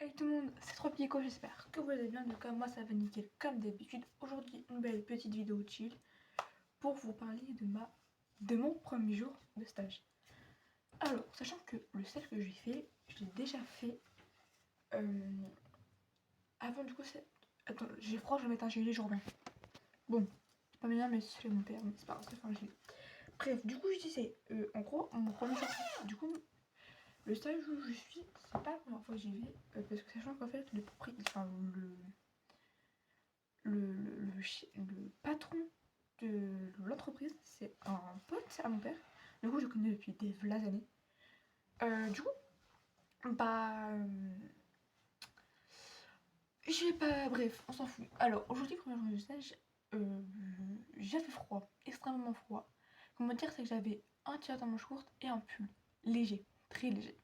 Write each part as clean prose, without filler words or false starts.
Hey tout le monde, c'est Tropico, j'espère que vous allez bien. Donc moi ça va nickel comme d'habitude. Aujourd'hui une belle petite vidéo chill pour vous parler de mon premier jour de stage. Alors, sachant que le stage que j'ai fait, je l'ai déjà fait avant du coup c'est... Attends, j'ai froid, je vais mettre un gilet, je reviens. Bon, c'est pas bien mais c'est mon père, mais c'est pas grave, c'est un gilet. Bref, du coup je disais, en gros, mon premier jour, du coup... Le stage où je suis, c'est pas la première fois que j'y vais, parce que sachant qu'en fait, le patron de l'entreprise, c'est un pote à mon père. Du coup, je le connais depuis des années. Du coup, bah. J'ai pas. Bref, on s'en fout. Alors, aujourd'hui, première journée de stage, j'avais froid, extrêmement froid. Comment dire, c'est que j'avais un t-shirt à manches courtes et un pull léger, très léger.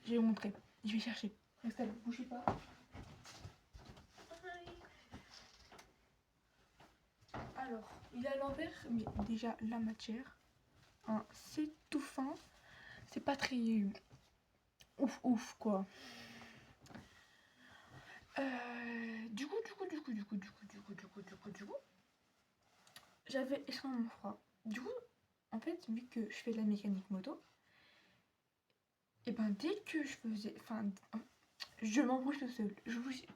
Je vais vous montrer. Je vais chercher. Restez là, bougez pas. Alors, il est à l'envers, mais déjà la matière, hein, c'est tout fin. C'est pas très ouf quoi. Du coup, j'avais extrêmement froid. Du coup, en fait, vu que je fais de la mécanique moto, et ben dès que je faisais, enfin, je m'embrouille tout seul.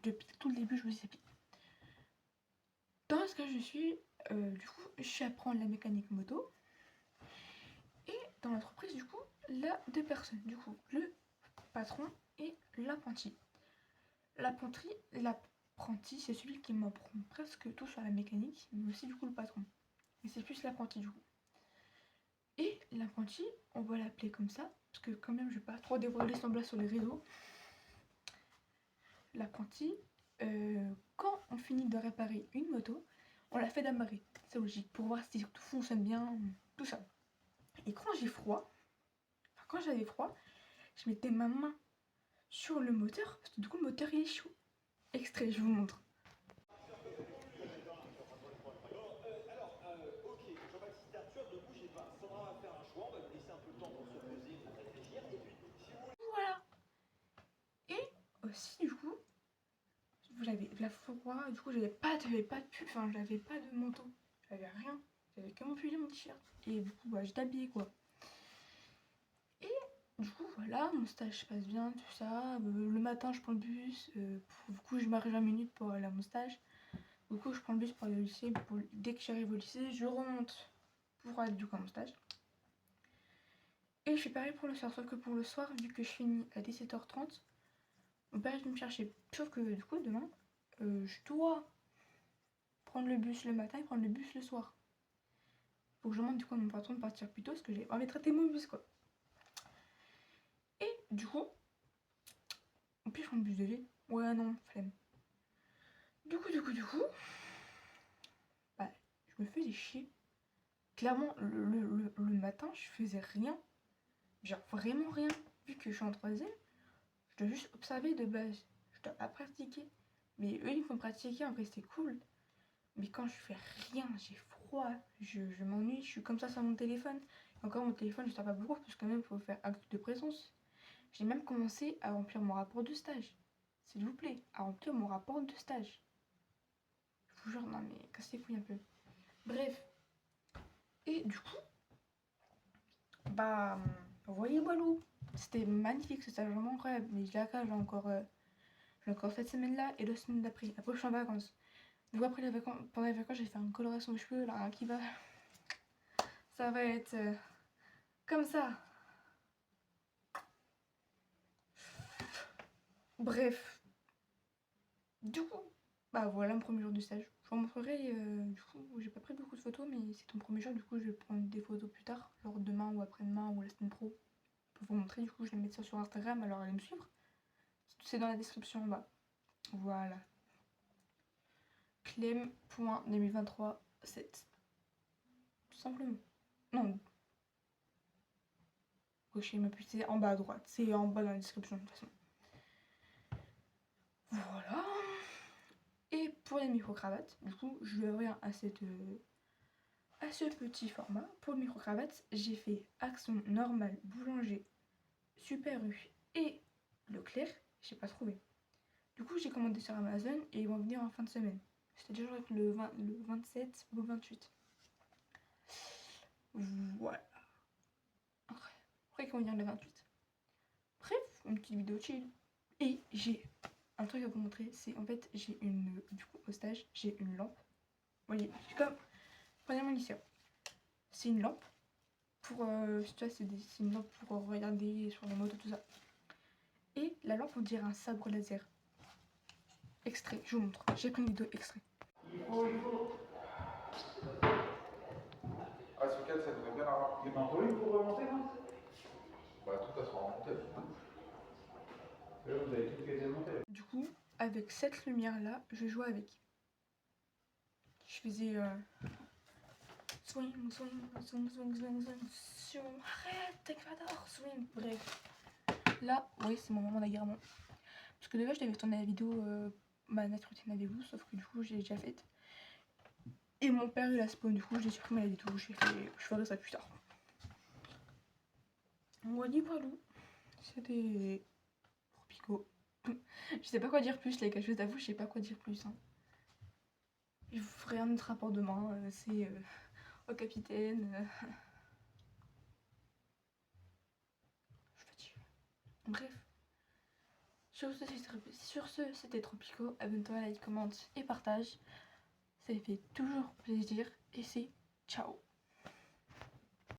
Depuis tout le début, je me disais, dans ce que je suis, du coup, je apprends la mécanique moto. Et dans l'entreprise, du coup, là, deux personnes. Du coup, le patron et l'apprenti. L'apprenti, c'est celui qui m'apprend presque tout sur la mécanique, mais aussi du coup le patron. Mais c'est plus l'apprenti du coup. Et l'apprenti, on va l'appeler comme ça, parce que quand même je vais pas trop dévoiler son blase sur les réseaux. L'apprenti, quand on finit de réparer une moto, on la fait d'amarrer. C'est logique, pour voir si tout fonctionne bien, tout ça. Et quand j'avais froid, je mettais ma main sur le moteur, parce que du coup le moteur il est chaud. Extrait, je vous montre. Voilà. Et aussi du coup, j'avais de la froid, du coup j'avais pas de pull, enfin j'avais pas de manteau, j'avais rien, j'avais que mon pull et mon t-shirt. Et du coup bah, j'étais habillée quoi. Et du coup voilà, mon stage se passe bien, tout ça. Le matin je prends le bus, du coup je m'arrive 20 minutes pour aller à mon stage. Du coup je prends le bus pour aller au lycée, dès que j'arrive au lycée, je remonte pour aller du coup à mon stage. Et je fais pareil pour le soir, sauf que pour le soir, vu que je finis à 17h30, mon père vient me chercher. Sauf que du coup demain, je dois prendre le bus le matin et prendre le bus le soir. Faut que je demande du coup à mon patron de partir plus tôt parce que j'ai envie de traiter mon bus quoi. Et du coup, en plus je prends le bus de ville. Ouais non, flemme. Du coup, bah, je me faisais chier. Clairement, le matin, je faisais rien. Genre vraiment rien. Vu que je suis en troisième, je dois juste observer de base. Je dois pas pratiquer. Mais eux, ils font pratiquer, en vrai, c'est cool. Mais quand je fais rien, j'ai froid, je m'ennuie, je suis comme ça sur mon téléphone. Et encore mon téléphone, je sers pas beaucoup parce que quand même, il faut faire acte de présence. J'ai même commencé à remplir mon rapport de stage. S'il vous plaît, à remplir mon rapport de stage. Je vous jure, non mais cassez-vous un peu. Bref. Et du coup, bah, vous voyez Walou. C'était magnifique, c'était vraiment incroyable. Mais j'ai encore cette semaine-là et 2 semaines d'après. Après, je suis en vacances. Du coup, après pendant les vacances, j'ai fait une coloration de cheveux, là, qui va. Ça va être comme ça. Bref. Du coup, bah voilà mon premier jour de stage. Je vous montrerai, du coup, j'ai pas pris beaucoup de photos, mais c'est ton premier jour, du coup, je vais prendre des photos plus tard, genre demain ou après-demain ou la semaine pro. Pour vous montrer, du coup, je vais mettre ça sur Instagram, alors allez me suivre. C'est dans la description en bas. Voilà. Clem.2023-7. Tout simplement. Non. Je sais même plus, c'est en bas à droite. C'est en bas dans la description, de toute façon. Voilà. Et pour les micro-cravates, du coup, je reviens à ce petit format. Pour le micro-cravate, j'ai fait action normale, boulanger, Super U et Leclerc, j'ai pas trouvé. Du coup, j'ai commandé sur Amazon et ils vont venir en fin de semaine. C'est-à-dire le 27 ou le 28. Voilà. Après ils vont venir le 28. Bref, une petite vidéo chill. Et j'ai un truc à vous montrer, c'est en fait, j'ai une. Du coup, au stage, j'ai une lampe. Vous voyez, c'est comme. Prenez mon lycée. C'est une lampe pour. Tu vois, c'est une lampe pour regarder sur les motos, tout ça. Et la lampe, on dirait un sabre laser. Extrait, je vous montre. J'ai pris une vidéo extrait. Il faut. Ah, ce cas, ça devrait bien avoir. Il m'en faut une pour remonter, non? Bah, tout à sera remonté. Là, vous avez tout qui a été monté. Du coup, avec cette lumière-là, je jouais avec. Je faisais. Swing, swing, swing, swing, swing, swing, swing. Arrête, Taekwondo, swing. Bref. Là, oui, c'est mon moment d'agrément. Parce que de base, je devais tourner la vidéo ma night routine avec vous, sauf que du coup, je l'ai déjà faite. Et mon père, il a spawn, du coup, je l'ai supprimé la vidéo. Je ferai ça plus tard. Voilà, voilà. C'était Tropico. Je sais pas quoi dire plus, les gars, je t'avoue, je sais pas quoi dire plus. Hein. Je vous ferai un autre rapport demain, c'est au capitaine. Je suis fatiguée. Bref. Sur ce, c'était Tropico. Abonne-toi, like, commente et partage. Ça fait toujours plaisir. Et c'est ciao.